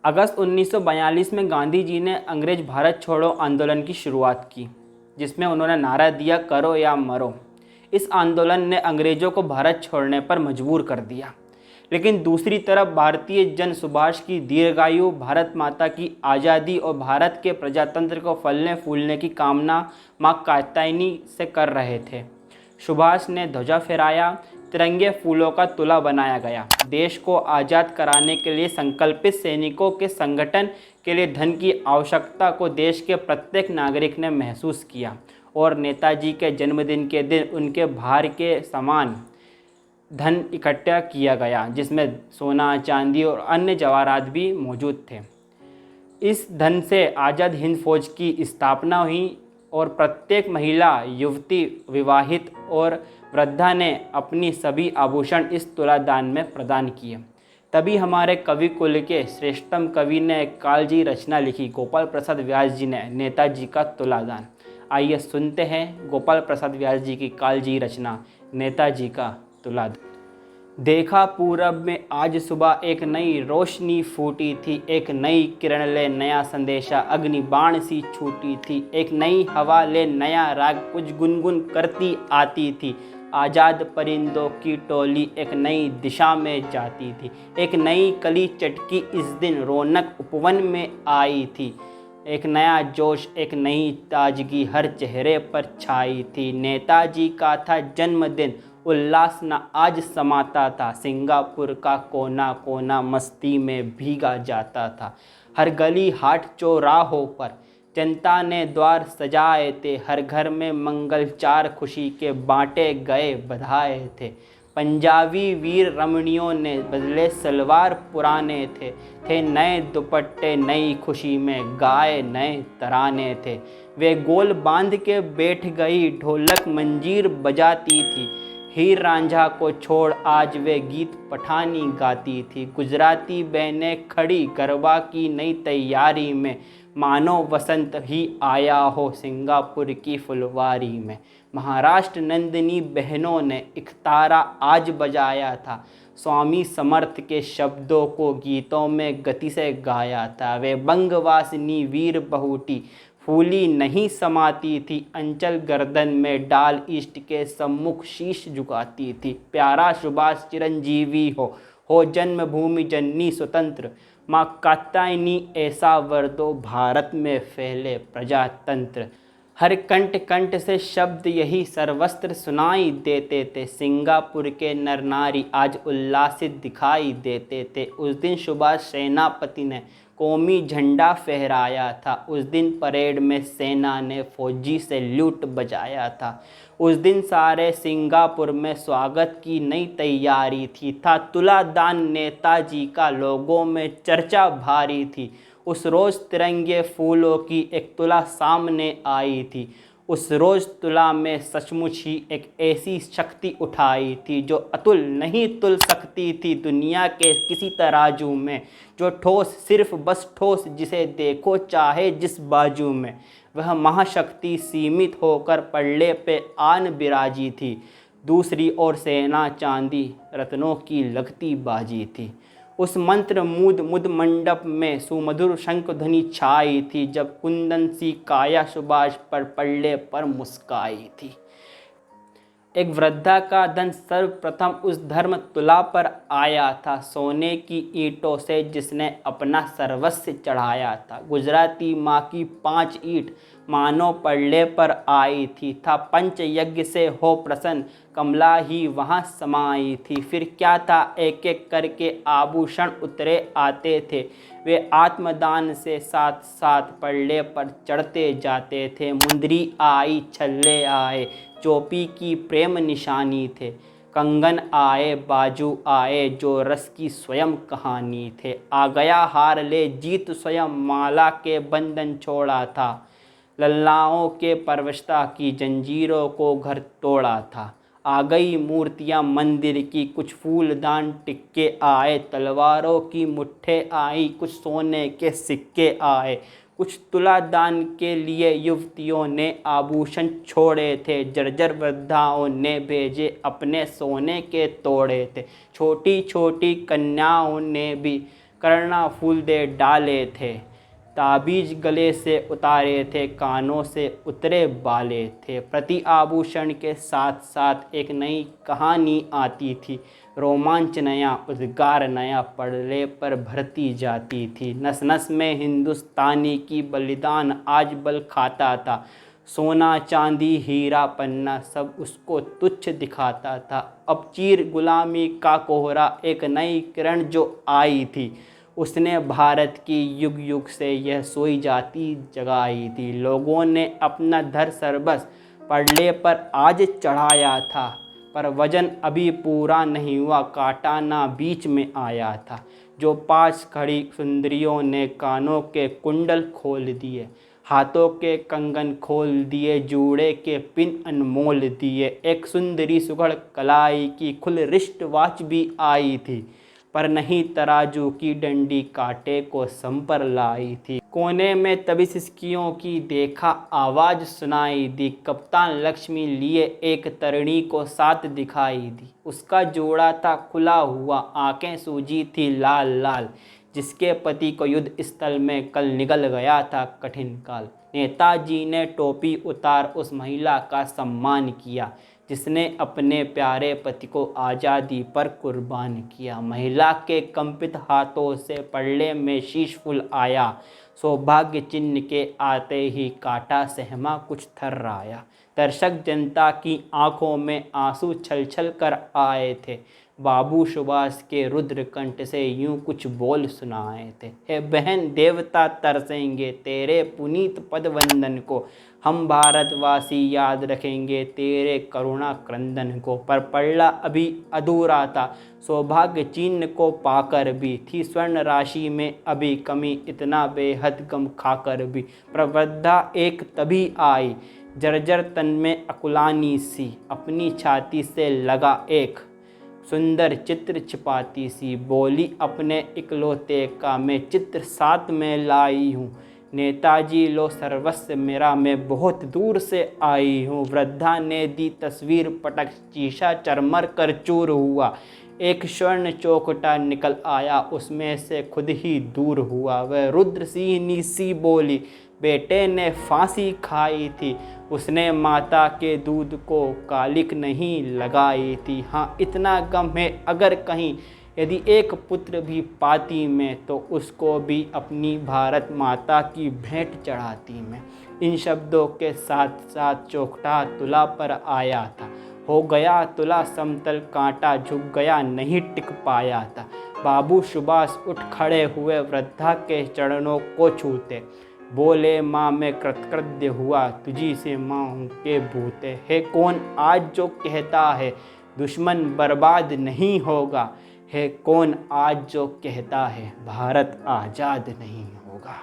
अगस्त 1942 में गांधी जी ने अंग्रेज भारत छोड़ो आंदोलन की शुरुआत की, जिसमें उन्होंने नारा दिया, करो या मरो। इस आंदोलन ने अंग्रेज़ों को भारत छोड़ने पर मजबूर कर दिया। लेकिन दूसरी तरफ भारतीय जन सुभाष की दीर्घायु, भारत माता की आज़ादी और भारत के प्रजातंत्र को फलने फूलने की कामना माँ कात्यायनी से कर रहे थे। सुभाष ने ध्वजा फहराया, तिरंगे फूलों का तुला बनाया गया। देश को आज़ाद कराने के लिए संकल्पित सैनिकों के संगठन के लिए धन की आवश्यकता को देश के प्रत्येक नागरिक ने महसूस किया और नेताजी के जन्मदिन के दिन उनके भार के समान धन इकट्ठा किया गया, जिसमें सोना, चांदी और अन्य जवाहरात भी मौजूद थे। इस धन से आज़ाद हिंद फौज की स्थापना हुई और प्रत्येक महिला, युवती, विवाहित और वृद्धा ने अपनी सभी आभूषण इस तुलादान में प्रदान किए। तभी हमारे कवि कुल के श्रेष्ठतम कवि ने कालजी रचना लिखी, गोपाल प्रसाद व्यास जी ने, नेताजी का तुलादान। आइए सुनते हैं गोपाल प्रसाद व्यास जी की कालजी रचना, नेताजी का तुलादान। देखा पूरब में आज सुबह एक नई रोशनी फूटी थी, एक नई किरण ले नया संदेशा अग्नि बाण सी छूटी थी, एक नई हवा ले नया राग कुछ गुनगुन करती आती थी। आज़ाद परिंदों की टोली एक नई दिशा में जाती थी, एक नई कली चटकी इस दिन रौनक उपवन में आई थी। एक नया जोश, एक नई ताजगी हर चेहरे पर छाई थी। नेताजी का था जन्मदिन, उल्लास न आज समाता था। सिंगापुर का कोना कोना मस्ती में भीगा जाता था। हर गली हाट चौराहों पर जनता ने द्वार सजाए थे। हर घर में मंगल चार खुशी के बांटे गए बधाए थे। पंजाबी वीर रमणियों ने बदले सलवार पुराने थे नए दुपट्टे नई खुशी में गाए नए तराने थे। वे गोल बांध के बैठ गई, ढोलक मंजीर बजाती थी। हीर रांझा को छोड़ आज वे गीत पठानी गाती थी। गुजराती बहनें खड़ी गरबा की नई तैयारी में, मानो वसंत ही आया हो सिंगापुर की फुलवारी में। महाराष्ट्र नंदिनी बहनों ने इकतारा आज बजाया था। स्वामी समर्थ के शब्दों को गीतों में गति से गाया था। वे बंगवासिनी वीर बहुटी फूली नहीं समाती थी। अंचल गर्दन में डाल इष्ट के सम्मुख शीश झुकाती थी। प्यारा सुभाष चिरंजीवी हो जन्मभूमि जननी स्वतंत्र। माँ कात्यायनी ऐसा वर दो, भारत में फैले प्रजातंत्र। हर कंठ कंठ से शब्द यही सर्वस्त्र सुनाई देते थे। सिंगापुर के नर नारी आज उल्लासित दिखाई देते थे। उस दिन सुभाष सेनापति ने कौमी झंडा फहराया था। उस दिन परेड में सेना ने फौजी सैल्यूट बजाया था। उस दिन सारे सिंगापुर में स्वागत की नई तैयारी थी। था तुलादान नेताजी का, लोगों में चर्चा भारी थी। उस रोज़ तिरंगे फूलों की एक तुला सामने आई थी। उस रोज़ तुला में सचमुच ही एक ऐसी शक्ति उठाई थी जो अतुल नहीं तुल सकती थी दुनिया के किसी तराजू में। जो ठोस सिर्फ बस ठोस, जिसे देखो चाहे जिस बाजू में, वह महाशक्ति सीमित होकर पल्ले पे आन बिराजी थी। दूसरी ओर सेना चांदी रत्नों की लगती बाजी थी। उस मंत्र मुद मुद मंडप में सुमधुर शंख ध्वनि छाई थी। जब कुंदन सी काया सुभाष पर पल्ले पर मुस्काई थी। एक वृद्धा का धन सर्वप्रथम उस धर्म तुला पर आया था। सोने की ईंटों से जिसने अपना सर्वस्व चढ़ाया था। गुजराती माँ की 5 ईंट मानो पल्ले पर आई थी। था पंच यज्ञ से हो प्रसन्न, कमला ही वहाँ समाई थी। फिर क्या था, एक एक करके आभूषण उतरे आते थे। वे आत्मदान से साथ साथ पल्ले पर चढ़ते जाते थे। मुंदरी आई, छल्ले आए, चोपी की प्रेम निशानी थे। कंगन आए, बाजू आए, जो रस की स्वयं कहानी थे। आ गया हार ले जीत स्वयं, माला के बंधन छोड़ा था। लल्लाओं के परवशता की जंजीरों को घर तोड़ा था। आ गई मूर्तियाँ मंदिर की, कुछ फूलदान टिक्के आए। तलवारों की मुट्ठे आई, कुछ सोने के सिक्के आए। कुछ तुलादान के लिए युवतियों ने आभूषण छोड़े थे। जर्जर वृद्धाओं ने भेजे अपने सोने के तोड़े थे। छोटी छोटी कन्याओं ने भी करना फूल दे डाले थे, ताबीज गले से उतारे थे, कानों से उतरे बाले थे। प्रति आभूषण के साथ साथ एक नई कहानी आती थी, रोमांच नया, उद्गार नया, पड़ने पर भरती जाती थी। नस नस में हिंदुस्तानी की बलिदान आज बल खाता था, सोना चांदी हीरा पन्ना सब उसको तुच्छ दिखाता था। अब चीर गुलामी का कोहरा एक नई किरण जो आई थी, उसने भारत की युग युग से यह सोई जाती जगाई थी। लोगों ने अपना धर सर्वस पड़ले पर आज चढ़ाया था, पर वजन अभी पूरा नहीं हुआ, कांटा ना बीच में आया था। जो पास खड़ी सुंदरियों ने कानों के कुंडल खोल दिए, हाथों के कंगन खोल दिए, जूड़े के पिन अनमोल दिए। एक सुंदरी सुघड़ कलाई की खुल रिस्ट वॉच भी आई थी, पर नहीं तराजू की डंडी कांटे को सम पर लाई थी। कोने में तभी सिसकियों की देखा आवाज़ सुनाई दी, कप्तान लक्ष्मी लिए एक तरणी को साथ दिखाई दी। उसका जोड़ा था खुला हुआ, आंखें सूजी थी लाल लाल, जिसके पति को युद्ध स्थल में कल निगल गया था कठिन काल। नेताजी ने टोपी उतार उस महिला का सम्मान किया, जिसने अपने प्यारे पति को आज़ादी पर कुर्बान किया। महिला के कंपित हाथों से पड़ले में शीश फूल आया, सौभाग्य चिन्ह के आते ही काटा सहमा कुछ थर्राया। दर्शक जनता की आंखों में आंसू छल छल कर आए थे। बाबू सुभाष के रुद्र कंठ से यूं कुछ बोल सुनाए थे, हे बहन देवता तरसेंगे तेरे पुनीत पद वंदन को, हम भारतवासी याद रखेंगे तेरे करुणा क्रंदन को। पर पड़ला अभी अधूरा था, सौभाग्य चिन्ह को पाकर भी थी स्वर्ण राशि में अभी कमी, इतना बेहद गम खाकर भी। पर वृद्धा एक तभी आई, जर्जर तन में अकुलानी सी, अपनी छाती से लगा एक सुंदर चित्र छिपाती सी, बोली अपने इकलौते का मैं चित्र साथ में लाई हूँ। नेताजी लो सर्वस्व मेरा, मैं बहुत दूर से आई हूँ। वृद्धा ने दी तस्वीर पटक, शीशा चरमर कर चूर हुआ, एक स्वर्ण चौखटा निकल आया, उसमें से खुद ही दूर हुआ। वह रुद्र सिंह सी बोली, बेटे ने फांसी खाई थी, उसने माता के दूध को कालिक नहीं लगाई थी। हाँ इतना गम है अगर कहीं, यदि एक पुत्र भी पाती मैं, तो उसको भी अपनी भारत माता की भेंट चढ़ाती मैं। इन शब्दों के साथ साथ चौखटा तुला पर आया था, हो गया तुला समतल, कांटा झुक गया नहीं टिक पाया था। बाबू सुभाष उठ खड़े हुए, वृद्धा के चरणों को छूते, बोले माँ मैं कृतकृत्य हुआ, तुझी से माँ हूँ के भूते। है कौन आज जो कहता है दुश्मन बर्बाद नहीं होगा, है कौन आज जो कहता है भारत आज़ाद नहीं होगा।